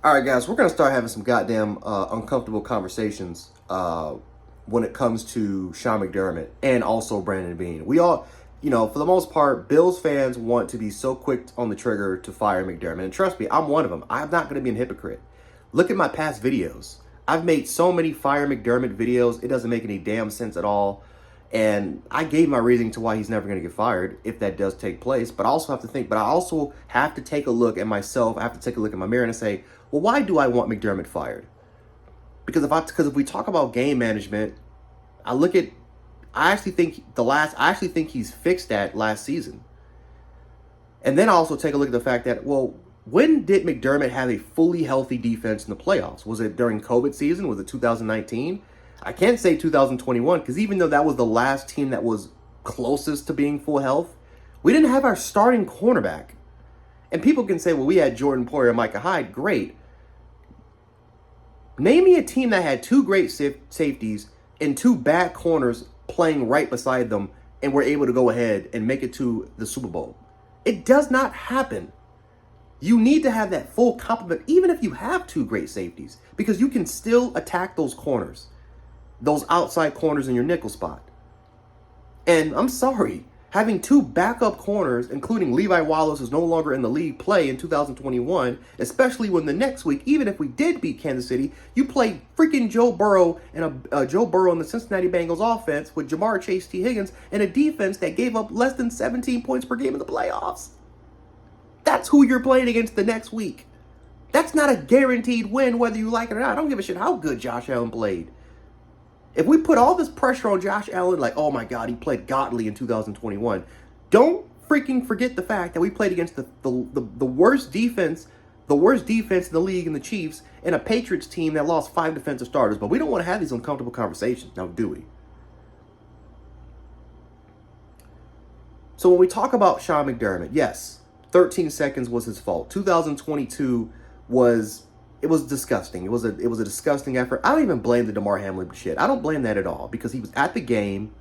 All right, guys, we're going to start having some goddamn uncomfortable conversations when it comes to Sean McDermott and also Brandon Beane. We all, for the most part, Bills fans want to be so quick on the trigger to fire McDermott. And trust me, I'm one of them. I'm not going to be a hypocrite. Look at my past videos. I've made so many fire McDermott videos. It doesn't make any damn sense at all. And I gave my reasoning to why he's never going to get fired if that does take place. But I also have to take a look at myself. I have to take a look at my mirror and say, well, why do I want McDermott fired? Because if we talk about game management, I actually think he's fixed that last season. And then I also take a look at the fact that, well, when did McDermott have a fully healthy defense in the playoffs? Was it during COVID season? Was it 2019? I can't say 2021 because even though that was the last team that was closest to being full health, we didn't have our starting cornerback. And people can say, well, we had Jordan Poyer and Micah Hyde. Great. Name me a team that had two great safeties and two bad corners playing right beside them and were able to go ahead and make it to the Super Bowl. It does not happen. You need to have that full complement, even if you have two great safeties, because you can still attack those corners, those outside corners in your nickel spot. And I'm sorry, having two backup corners, including Levi Wallace, who's no longer in the league, play in 2021, especially when the next week, even if we did beat Kansas City, you play freaking Joe Burrow and Joe Burrow in the Cincinnati Bengals offense with Jamar Chase, T. Higgins, and a defense that gave up less than 17 points per game in the playoffs. That's who you're playing against the next week. That's not a guaranteed win, whether you like it or not. I don't give a shit how good Josh Allen played. If we put all this pressure on Josh Allen, like, oh my God, he played godly in 2021, don't freaking forget the fact that we played against the worst defense, in the league in the Chiefs, and a Patriots team that lost 5 defensive starters. But we don't want to have these uncomfortable conversations, now do we? So when we talk about Sean McDermott, yes, 13 seconds was his fault. 2022 was disgusting. It was a disgusting effort. I don't even blame the DeMar Hamlin shit. I don't blame that at all because he was at the game.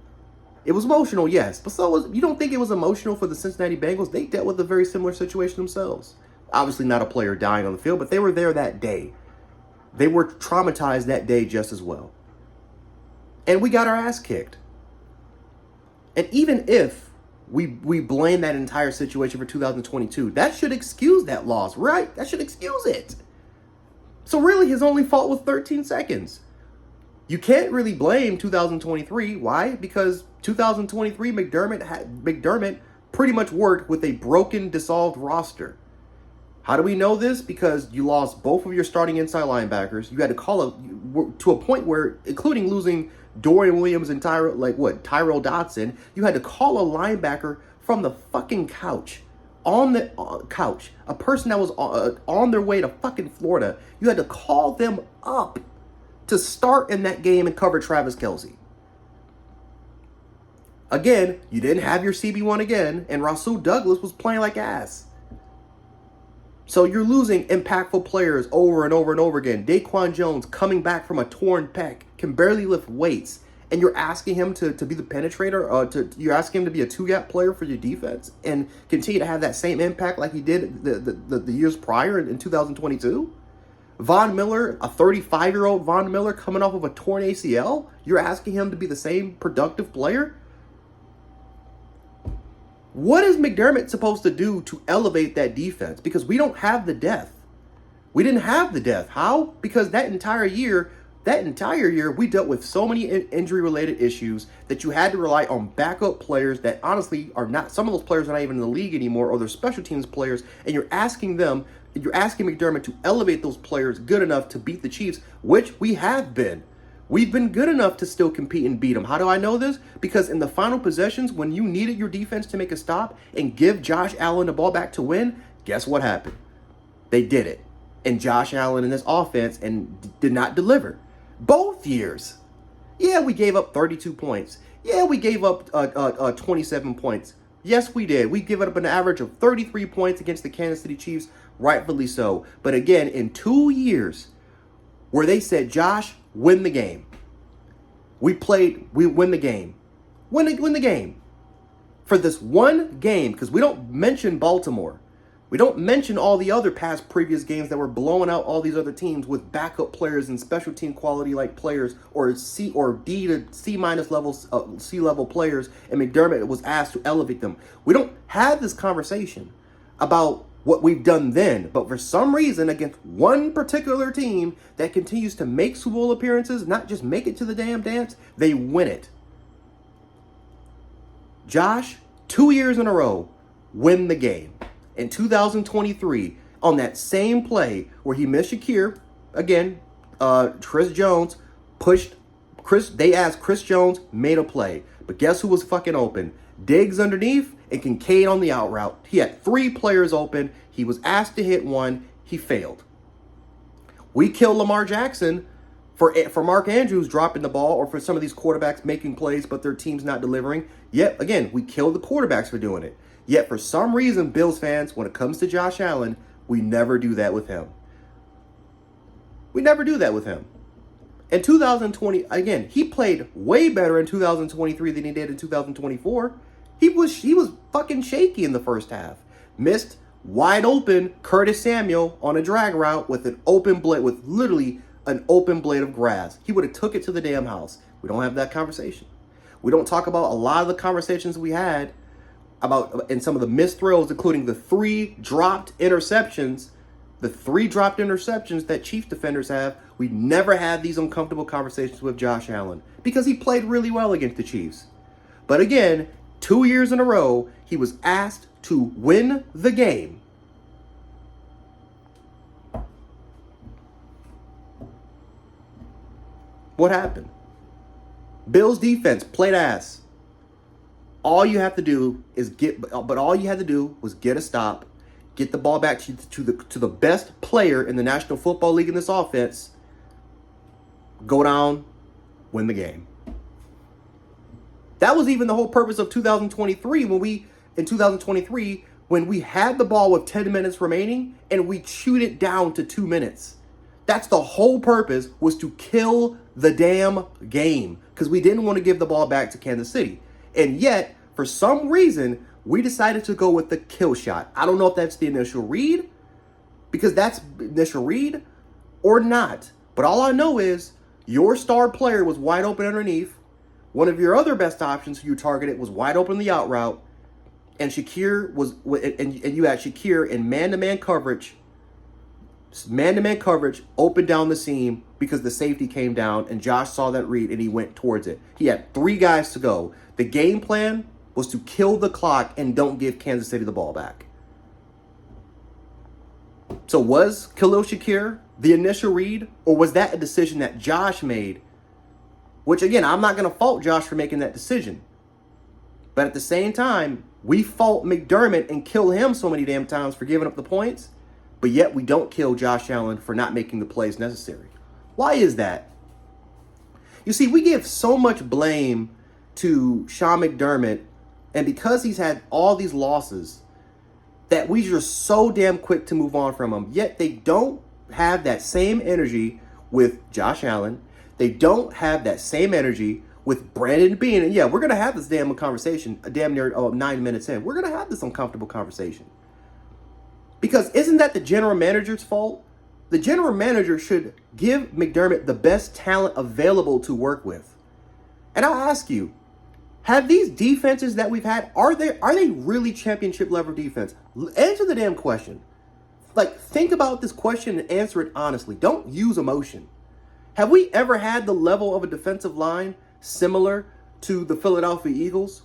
It was emotional, yes, but you don't think it was emotional for the Cincinnati Bengals? They dealt with a very similar situation themselves. Obviously not a player dying on the field, but they were there that day. They were traumatized that day just as well. And we got our ass kicked. And even if we blame that entire situation for 2022, that should excuse that loss, right? That should excuse it. So really, his only fault was 13 seconds. You can't really blame 2023. Why? Because 2023, McDermott pretty much worked with a broken, dissolved roster. How do we know this? Because you lost both of your starting inside linebackers. You had to call to a point where, including losing Dorian Williams and Tyrell Dodson, you had to call a linebacker from the fucking couch. On the couch, a person that was on their way to fucking Florida, you had to call them up to start in that game and cover Travis Kelce. Again, you didn't have your CB1 again, and Rasul Douglas was playing like ass. So you're losing impactful players over and over and over again. Daquan Jones coming back from a torn pec, can barely lift weights. And you're asking him to be the penetrator, you're asking him to be a two-gap player for your defense and continue to have that same impact like he did the years prior in 2022? Von Miller, a 35-year-old Von Miller coming off of a torn ACL, you're asking him to be the same productive player? What is McDermott supposed to do to elevate that defense? Because we don't have the depth. We didn't have the depth. How? Because that entire year, we dealt with so many injury-related issues that you had to rely on backup players that honestly are not, some of those players are not even in the league anymore, or they're special teams players, and you're asking McDermott to elevate those players good enough to beat the Chiefs, which we have been. We've been good enough to still compete and beat them. How do I know this? Because in the final possessions, when you needed your defense to make a stop and give Josh Allen the ball back to win, guess what happened? They did it. And Josh Allen in this offense did not deliver. Both years. Yeah, we gave up 32 points. Yeah, we gave up 27 points. Yes, we did. We give up an average of 33 points against the Kansas City Chiefs, rightfully so. But again, in 2 years where they said, Josh, win the game. We win the game. Win the game. For this one game, because we don't mention Baltimore. We don't mention all the other past previous games that were blowing out all these other teams with backup players and special team quality like players, or C or D to C minus levels, C level players, and McDermott was asked to elevate them. We don't have this conversation about what we've done then, but for some reason, against one particular team that continues to make Super Bowl appearances, not just make it to the damn dance, they win it. Josh, 2 years in a row, win the game. In 2023, on that same play where he missed Shakir, again, Chris Jones pushed Chris. They asked Chris Jones, made a play. But guess who was fucking open? Diggs underneath and Kincaid on the out route. He had 3 players open. He was asked to hit one. He failed. We killed Lamar Jackson for Mark Andrews dropping the ball, or for some of these quarterbacks making plays but their team's not delivering. Yet, again, we killed the quarterbacks for doing it. Yet, for some reason, Bills fans, when it comes to Josh Allen, we never do that with him. We never do that with him. In 2020, again, he played way better in 2023 than he did in 2024. He was fucking shaky in the first half. Missed wide open Curtis Samuel on a drag route with an open blade, with literally an open blade of grass. He would have took it to the damn house. We don't have that conversation. We don't talk about a lot of the conversations we had about, and some of the missed throws, including the 3 dropped interceptions, that Chiefs defenders have. We never had these uncomfortable conversations with Josh Allen because he played really well against the Chiefs. But again, 2 years in a row, he was asked to win the game. What happened? Bills defense played ass. All you have to do is was get a stop, get the ball back to the best player in the National Football League in this offense, go down, win the game. That was even the whole purpose of 2023 when we had the ball with 10 minutes remaining and we chewed it down to 2 minutes. That's the whole purpose, was to kill the damn game, because we didn't want to give the ball back to Kansas City. And yet, for some reason, we decided to go with the kill shot. I don't know if that's the initial read, because that's initial read, or not. But all I know is your star player was wide open underneath. One of your other best options who you targeted was wide open the out route. And Shakir was, and you had Shakir in man-to-man coverage, open down the seam because the safety came down and Josh saw that read and he went towards it. He had 3 guys to go. The game plan was to kill the clock and don't give Kansas City the ball back. So was Khalil Shakir the initial read, or was that a decision that Josh made? Which, again, I'm not going to fault Josh for making that decision. But at the same time, we fault McDermott and kill him so many damn times for giving up the points, but yet we don't kill Josh Allen for not making the plays necessary. Why is that? You see, we give so much blame to Sean McDermott, and because he's had all these losses, that we are so damn quick to move on from him. Yet they don't have that same energy with Josh Allen. They don't have that same energy with Brandon Beane. And yeah, we're going to have this damn conversation, damn near 9 minutes in. We're going to have this uncomfortable conversation. Because isn't that the general manager's fault? The general manager should give McDermott the best talent available to work with. And I'll ask you, have these defenses that we've had, are they really championship level defense? Answer the damn question. Like, think about this question and answer it honestly. Don't use emotion. Have we ever had the level of a defensive line similar to the Philadelphia Eagles?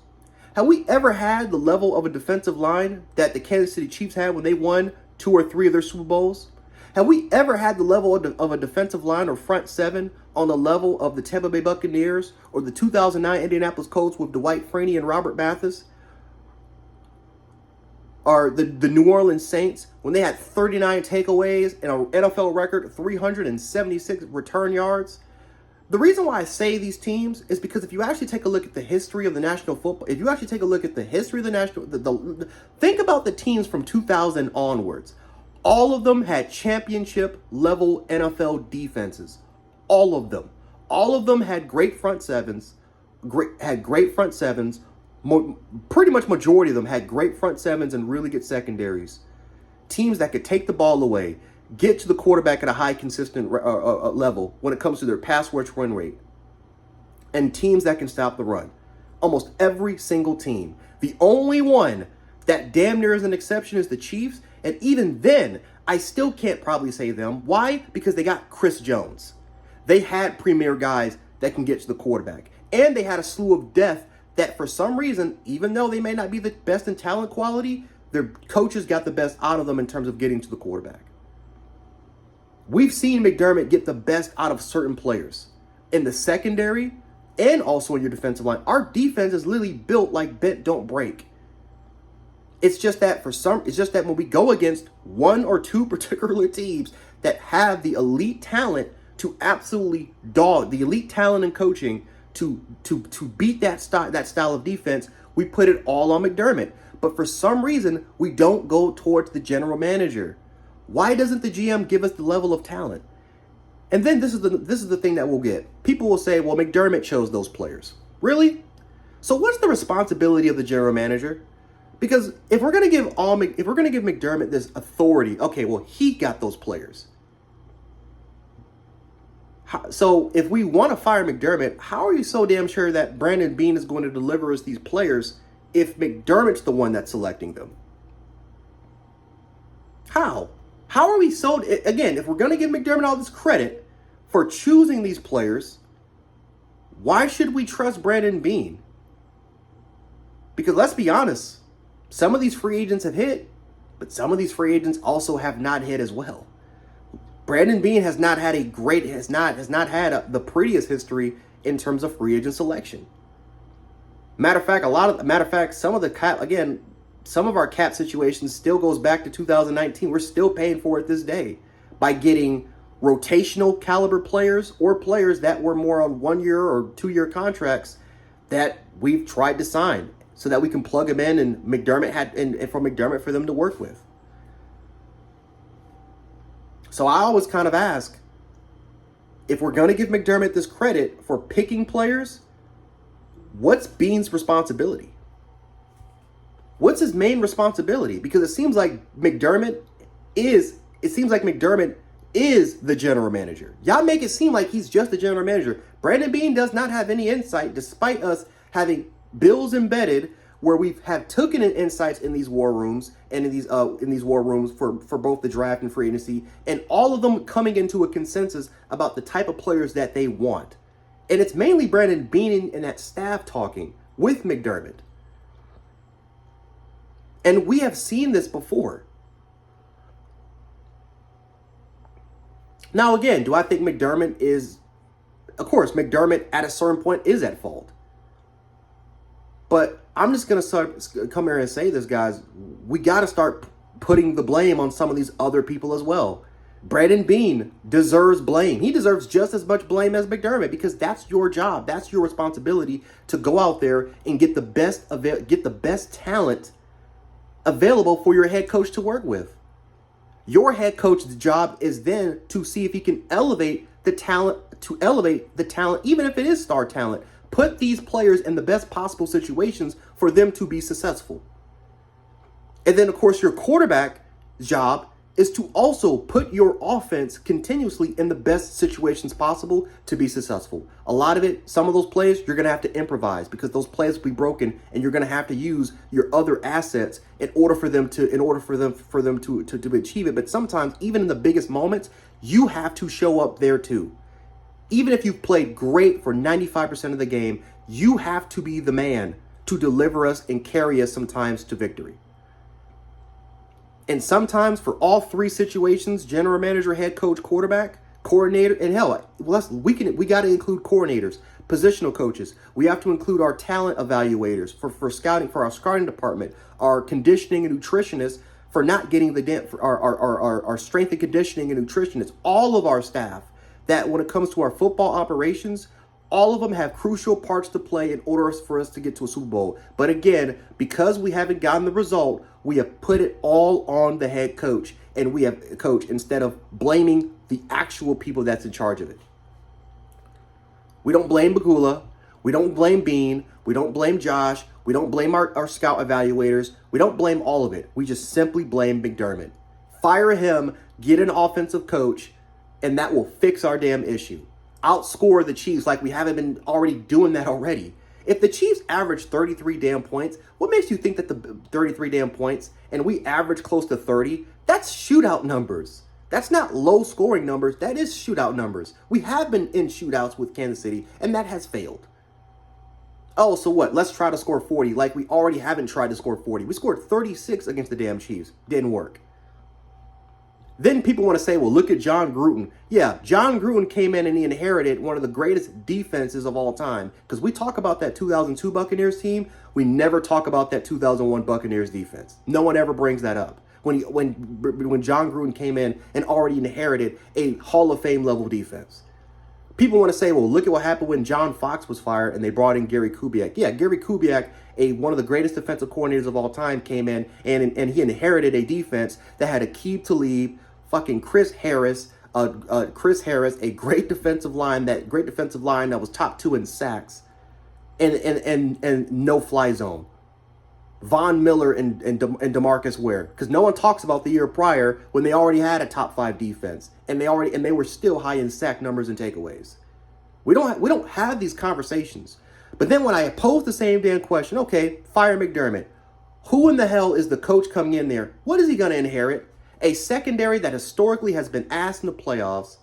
Have we ever had the level of a defensive line that the Kansas City Chiefs had when they won 2 or 3 of their Super Bowls? Have we ever had the level of a defensive line or front 7 on the level of the Tampa Bay Buccaneers or the 2009 Indianapolis Colts with Dwight Freeney and Robert Mathis? Or the New Orleans Saints when they had 39 takeaways and an NFL record 376 return yards? The reason why I say these teams is because if you actually take a look at the history of the National Football, think about the teams from 2000 onwards. All of them had championship level NFL defenses. All of them. All of them had great front sevens. Pretty much majority of them had great front sevens and really good secondaries. teams that could take the ball away, get to the quarterback at a high consistent level when it comes to their pass rush run rate, and teams that can stop the run. Almost every single team. The only one that damn near is an exception is the Chiefs, and even then, I still can't probably say them. Why? Because they got Chris Jones. They had premier guys that can get to the quarterback, and they had a slew of depth that for some reason, even though they may not be the best in talent quality, their coaches got the best out of them in terms of getting to the quarterback. We've seen McDermott get the best out of certain players in the secondary and also in your defensive line. Our defense is literally built like bent don't break. It's just that when we go against one or two particular teams that have the elite talent to absolutely dog, the elite talent and coaching to beat that style of defense, we put it all on McDermott. But for some reason, we don't go towards the general manager. Why doesn't the GM give us the level of talent? And then this is the thing that we'll get. People will say, well, McDermott chose those players. Really? So what's the responsibility of the general manager? Because if we're gonna give McDermott this authority, okay, well, he got those players. So if we want to fire McDermott, how are you so damn sure that Brandon Beane is going to deliver us these players if McDermott's the one that's selecting them? How? How are we so... Again, if we're going to give McDermott all this credit for choosing these players, why should we trust Brandon Beane? Because let's be honest, some of these free agents have hit, but some of these free agents also have not hit as well. Brandon Beane has not had the prettiest history in terms of free agent selection. Matter of fact, some of our cap situations still goes back to 2019. We're still paying for it this day by getting rotational caliber players or players that were more on 1 year or 2 year contracts that we've tried to sign so that we can plug them in and for McDermott for them to work with. So I always kind of ask, if we're going to give McDermott this credit for picking players, what's Beane's responsibility? What's his main responsibility? Because it seems like McDermott is the general manager. Y'all make it seem like he's just the general manager. Brandon Beane does not have any insight, despite us having bills embedded where we have taken in insights in these war rooms and in these war rooms for both the draft and free agency, and all of them coming into a consensus about the type of players that they want. And it's mainly Brandon Beane and that staff talking with McDermott. And we have seen this before. Now, again, do I think McDermott is... Of course, McDermott at a certain point is at fault. But I'm just going to come here and say this, guys. We got to start putting the blame on some of these other people as well. Brandon Beane deserves blame. He deserves just as much blame as McDermott, because that's your job. That's your responsibility to go out there and get the best talent available for your head coach to work with. Your head coach's job is then to see if he can elevate the talent, even if it is star talent. Put these players in the best possible situations for them to be successful. And then, of course, your quarterback's job is to also put your offense continuously in the best situations possible to be successful. A lot of it, some of those plays, you're going to have to improvise because those plays will be broken, and you're going to have to use your other assets in order for them to achieve it. But sometimes, even in the biggest moments, you have to show up there too. Even if you've played great for 95% of the game, you have to be the man to deliver us and carry us sometimes to victory. And sometimes for all three situations, general manager, head coach, quarterback, coordinator, and hell, we got to include coordinators, positional coaches. We have to include our talent evaluators for scouting, for our scouting department, our conditioning and nutritionists for not getting our strength and conditioning and nutritionists, all of our staff. That when it comes to our football operations, all of them have crucial parts to play in order for us to get to a Super Bowl. But again, because we haven't gotten the result, we have put it all on the head coach, and we have coach instead of blaming the actual people that's in charge of it. We don't blame Bagula. We don't blame Beane. We don't blame Josh. We don't blame our scout evaluators. We don't blame all of it. We just simply blame McDermott. Fire him, get an offensive coach, and that will fix our damn issue. Outscore the Chiefs like we haven't been already doing that already. If the Chiefs average 33 damn points, what makes you think that the 33 damn points and we average close to 30, that's shootout numbers. That's not low scoring numbers. That is shootout numbers. We have been in shootouts with Kansas City, and that has failed. Oh, so what? Let's try to score 40 like we already haven't tried to score 40. We scored 36 against the damn Chiefs. Didn't work. Then people want to say, well, look at John Gruden. Yeah, John Gruden came in and he inherited one of the greatest defenses of all time. Because we talk about that 2002 Buccaneers team. We never talk about that 2001 Buccaneers defense. No one ever brings that up. When John Gruden came in and already inherited a Hall of Fame level defense. People want to say, well, look at what happened when John Fox was fired and they brought in Gary Kubiak. Yeah, Gary Kubiak, one of the greatest defensive coordinators of all time, came in and he inherited a defense that had Aqib Talib, fucking Chris Harris, a great defensive line that was top 2 in sacks, and no fly zone. Von Miller and DeMarcus Ware, because no one talks about the year prior when they already had a top 5 defense and they were still high in sack numbers and takeaways. We don't have these conversations. But then when I pose the same damn question, okay, fire McDermott. Who in the hell is the coach coming in there? What is he going to inherit? A secondary that historically has been asked in the playoffs.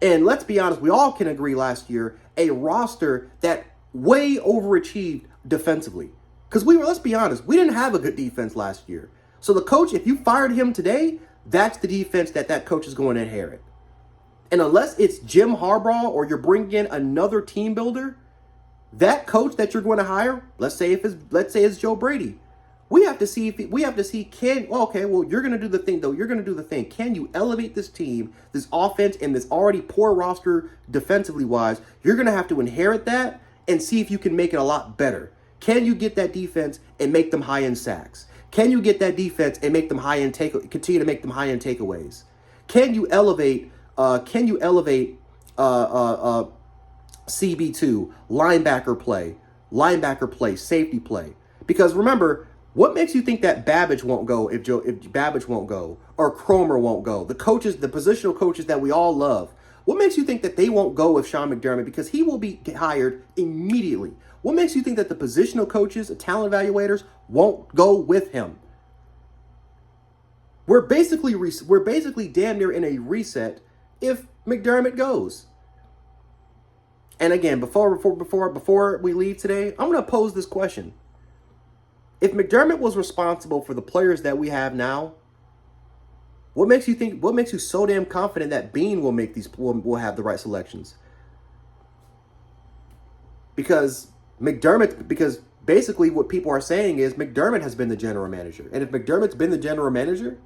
And let's be honest, we all can agree last year, a roster that way overachieved defensively. Because let's be honest, we didn't have a good defense last year. So the coach, if you fired him today, that's the defense that coach is going to inherit. And unless it's Jim Harbaugh or you're bringing in another team builder, that coach that you're going to hire, let's say it's Joe Brady, we have to see you're going to do the thing though. You're going to do the thing. Can you elevate this team, this offense, and this already poor roster defensively wise? You're going to have to inherit that and see if you can make it a lot better. Can you get that defense and make them high in sacks? Can you get that defense and make them continue to make them high in takeaways? Can you elevate CB2, linebacker play, safety play? Because remember, what makes you think that Babbage won't go if Babbage won't go or Cromer won't go? The coaches, the positional coaches that we all love. What makes you think that they won't go with Sean McDermott because he will be hired immediately? What makes you think that the positional coaches, the talent evaluators, won't go with him? We're basically damn near in a reset if McDermott goes. And again, before we leave today, I'm going to pose this question. If McDermott was responsible for the players that we have now, what makes you so damn confident that Beane will have the right selections? Because basically what people are saying is McDermott has been the general manager. And if McDermott's been the general manager,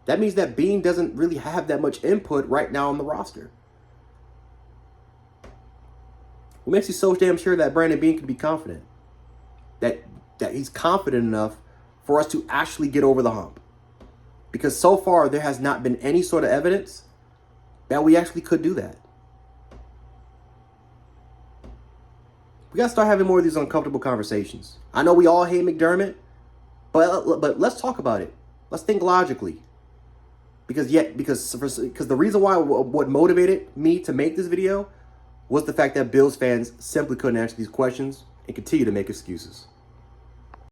that means that Beane doesn't really have that much input right now on the roster. What makes you so damn sure that Brandon Beane can be confident? That he's confident enough for us to actually get over the hump. Because so far there has not been any sort of evidence that we actually could do that. We got to start having more of these uncomfortable conversations. I know we all hate McDermott, but let's talk about it. Let's think logically. Because the reason why what motivated me to make this video was the fact that Bills fans simply couldn't answer these questions and continue to make excuses.